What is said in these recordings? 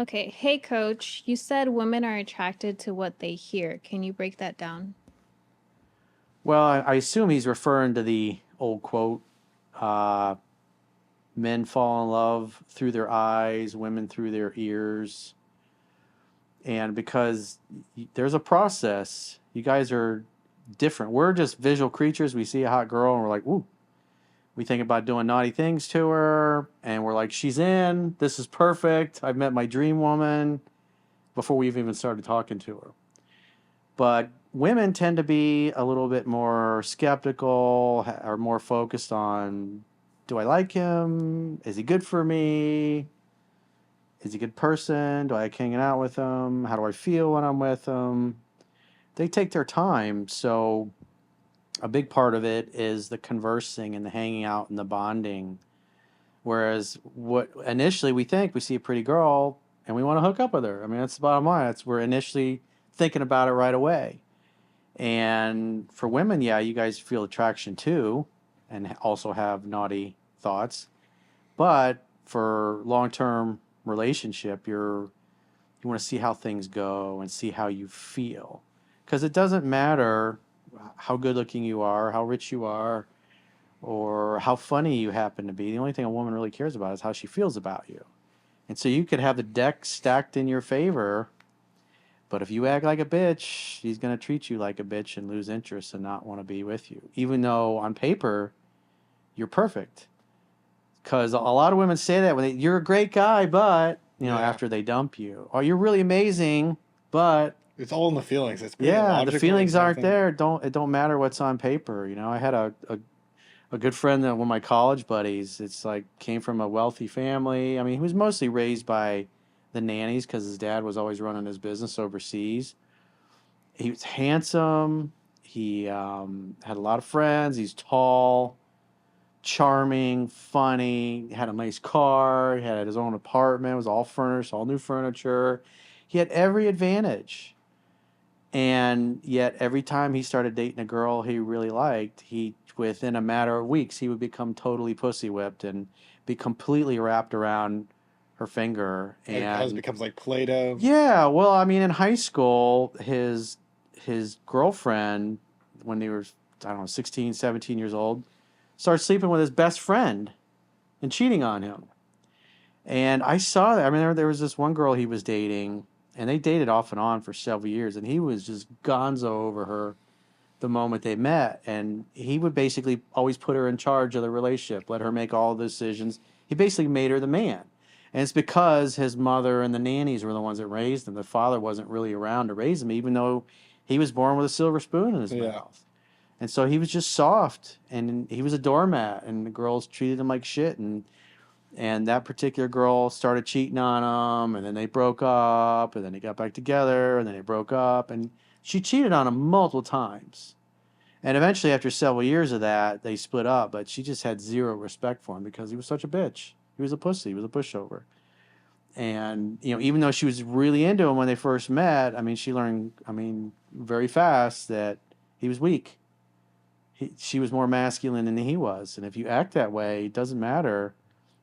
Okay, hey coach, you said women are attracted to what they hear. Can you break that down? Well, I assume he's referring to the old quote, uh, men fall in love through their eyes, women through their ears. And because there's a process, you guys are different. We're just visual creatures. We see a hot girl and we're like, ooh, we think about doing naughty things to her. And we're like, she's in. This is perfect. I've met my dream woman before we've even started talking to her. But women tend to be a little bit more skeptical, are more focused on, do I like him? Is he good for me? Is he a good person? Do I like hanging out with him? How do I feel when I'm with him? They take their time. So a big part of it is the conversing and the hanging out and the bonding. Whereas what initially we think we see a pretty girl and we want to hook up with her. I mean, that's the bottom line. That's we're initially thinking about it right away. And for women, yeah, you guys feel attraction too, and also have naughty thoughts. But for long-term relationship, you want to see how things go and see how you feel, because it doesn't matter how good looking you are, how rich you are, or how funny you happen to be. The only thing a woman really cares about is how she feels about you. And so you could have the deck stacked in your favor, but if you act like a bitch, she's going to treat you like a bitch and lose interest and not want to be with you. Even though on paper, you're perfect. Because a lot of women say that when you're a great guy, but, Yeah. after they dump you. Oh, you're really amazing, but, It's all in the feelings. It's pretty yeah, the illogical. feelings It's aren't nothing. there. It don't matter what's on paper. I had a good friend that one of my college buddies, it's like came from a wealthy family. I mean, he was mostly raised by the nannies because his dad was always running his business overseas. He was handsome. He had a lot of friends. He's tall, charming, funny. He had a nice car. He had his own apartment. It was all furnished, all new furniture. He had every advantage. And yet, every time he started dating a girl he really liked, within a matter of weeks, he would become totally pussy whipped and be completely wrapped around her finger. Like how's And becomes like Play-Doh. yeah, well, I mean, in high school, his girlfriend, when they were, I don't know, 16, 17 years old, started sleeping with his best friend and cheating on him. And I saw that. I mean, there was this one girl he was dating, and they dated off and on for several years, and he was just gonzo over her the moment they met. And he would basically always put her in charge of the relationship, let her make all the decisions. He basically made her the man. And it's because his mother and the nannies were the ones that raised him. The father wasn't really around to raise him, even though he was born with a silver spoon in his Yeah. mouth. And so he was just soft, and he was a doormat, and the girls treated him like shit. And that particular girl started cheating on him, and then they broke up, and then they got back together, and then they broke up, and she cheated on him multiple times. And eventually, after several years of that, they split up, but she just had zero respect for him because he was such a bitch. He was a pussy, he was a pushover. And, even though she was really into him when they first met, I mean, she learned, very fast that he was weak. She was more masculine than he was. And if you act that way, it doesn't matter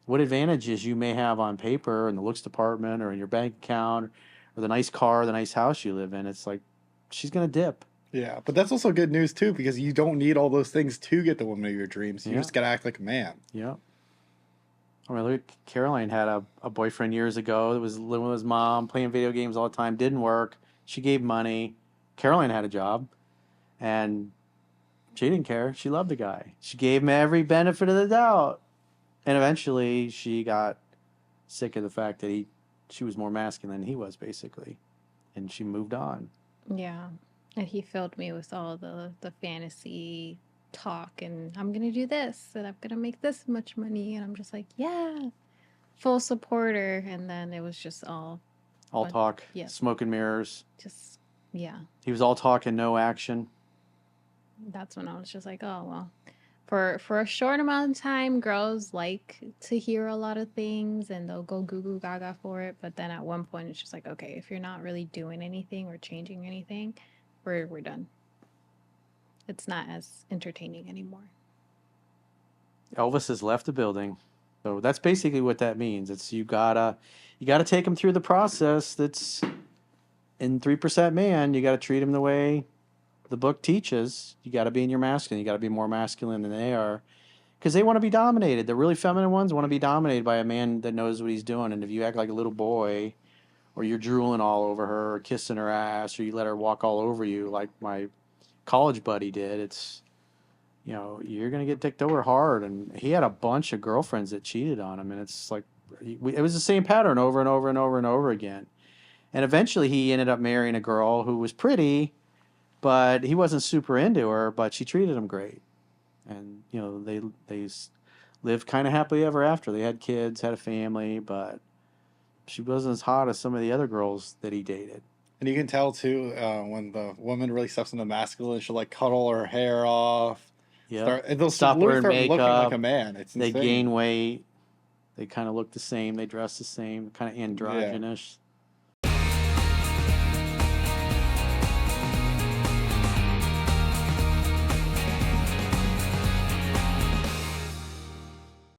what advantages you may have on paper in the looks department or in your bank account or the nice car, the nice house you live in. It's like she's gonna dip. Yeah. But that's also good news too, because you don't need all those things to get the woman of your dreams. You Yeah, just gotta act like a man. yeah. I mean, look, Caroline had a boyfriend years ago that was living with his mom, playing video games all the time. Didn't work. She gave money. Caroline had a job, and she didn't care. She loved the guy. She gave him every benefit of the doubt, and eventually she got sick of the fact that she was more masculine than he was, basically, and she moved on. Yeah. And he filled me with all the fantasy talk and I'm going to do this and I'm going to make this much money and I'm just like, yeah, full supporter and then it was just all All but talk, yeah, smoke and mirrors. just yeah. He was all talk and no action. That's when I was just like, oh well. For a short amount of time, girls like to hear a lot of things and they'll go goo goo gaga for it. But then at one point, it's just like, okay, if you're not really doing anything or changing anything, we're done. It's not as entertaining anymore. Elvis has left the building. So that's basically what that means. It's you gotta take him through the process. That's in 3% Man. You gotta treat him the way the book teaches. You gotta be in your masculine. You gotta be more masculine than they are, because they want to be dominated. The really feminine ones want to be dominated by a man that knows what he's doing. And if you act like a little boy, or you're drooling all over her, or kissing her ass, or you let her walk all over you like my college buddy did, it's, you're gonna get dicked over hard. And he had a bunch of girlfriends that cheated on him, and it's like it was the same pattern over and over and over and over again. And eventually, he ended up marrying a girl who was pretty, but he wasn't super into her. But she treated him great, and they lived kind of happily ever after. They had kids, had a family, but she wasn't as hot as some of the other girls that he dated. And you can tell too when the woman really steps into masculine, she'll like cuddle her hair off. Yeah, And they'll stop literally wearing start looking like a makeup. man. It's They insane. gain weight. They kind of look the same. They dress the same. Kind of Yeah. androgynous.